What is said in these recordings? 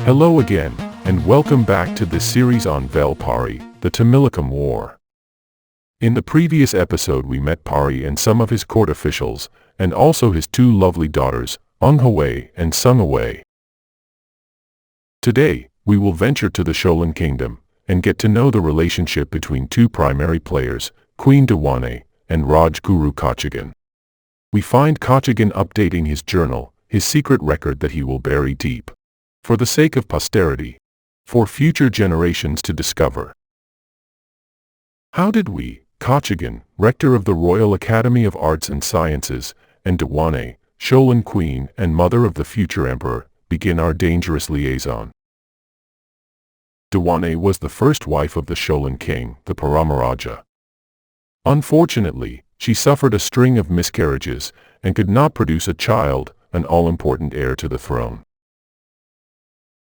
Hello again, and welcome back to this series on Vel Pari, the Tamilakam War. In the previous episode we met Pari and some of his court officials, and also his two lovely daughters, Unghawe and Sunghawe. Today, we will venture to the Cholan kingdom, and get to know the relationship between two primary players, Queen Devaney and Raj Guru Kachagan. We find Kachagan updating his journal, his secret record that he will bury deep, for the sake of posterity, for future generations to discover. How did we, Kachagan, Rector of the Royal Academy of Arts and Sciences, and Devaney, Cholan Queen and mother of the future emperor, begin our dangerous liaison? Devaney was the first wife of the Cholan king, the Parama-Rajah. Unfortunately, she suffered a string of miscarriages and could not produce a child, an all-important heir to the throne.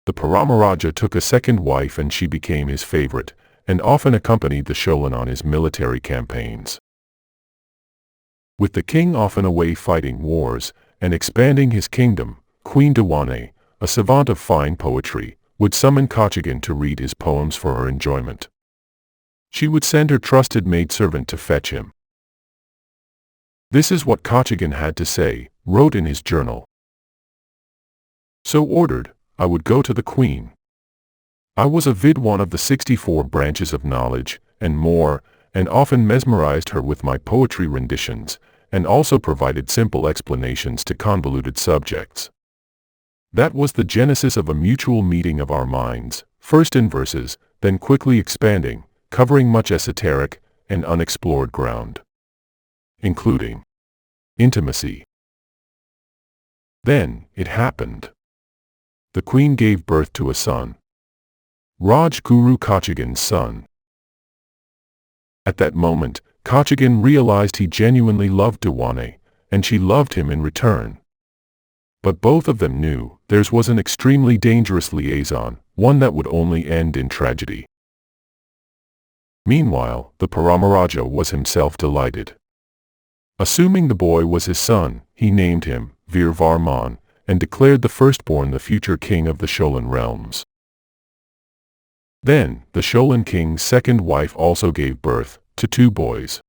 The Parama-Rajah took a second wife and she became his favorite, and often accompanied the Cholan on his military campaigns. With the king often away fighting wars and expanding his kingdom, Queen Devaney, a savant of fine poetry, would summon Kachagan to read his poems for her enjoyment. She would send her trusted maidservant to fetch him. This is what Kachagan had to say, wrote in his journal. So ordered, I would go to the queen. I was avid one of the 64 branches of knowledge, and more, and often mesmerized her with my poetry renditions, and also provided simple explanations to convoluted subjects. That was the genesis of a mutual meeting of our minds, first in verses, then quickly expanding, covering much esoteric and unexplored ground, including intimacy. Then, it happened. The queen gave birth to a son, Raj Guru Kachagan's son. At that moment, Kachagan realized he genuinely loved Devaney, and she loved him in return. But both of them knew theirs was an extremely dangerous liaison, one that would only end in tragedy. Meanwhile, the Parama-Rajah was himself delighted. Assuming the boy was his son, he named him Veer Varman, and declared the firstborn the future king of the Cholan realms. Then, the Cholan king's second wife also gave birth to two boys.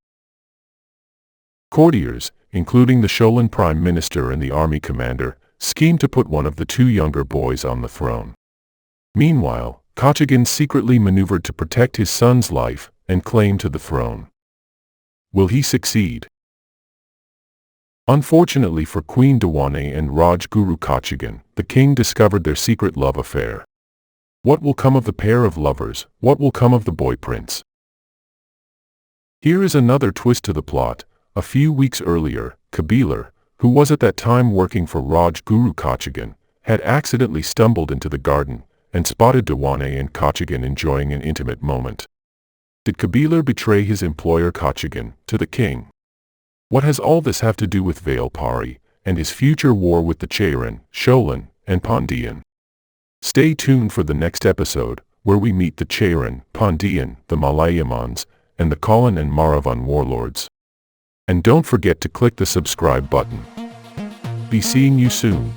Courtiers, including the Cholan prime minister and the army commander, schemed to put one of the two younger boys on the throne. Meanwhile, Kachagan secretly maneuvered to protect his son's life and claim to the throne. Will he succeed? Unfortunately for Queen Devaney and Raj Guru Kachagan, the king discovered their secret love affair. What will come of the pair of lovers? What will come of the boy prince? Here is another twist to the plot. A few weeks earlier, Kabilar, who was at that time working for Raj Guru Kachagan, had accidentally stumbled into the garden and spotted Devaney and Kachagan enjoying an intimate moment. Did Kabilar betray his employer Kachagan to the king? What has all this have to do with Vel Pari and his future war with the Chera, Cholan, and Pandya? Stay tuned for the next episode, where we meet the Chera, Pandya, the Malayamans, and the Cholan and Maravan warlords. And don't forget to click the subscribe button. Be seeing you soon.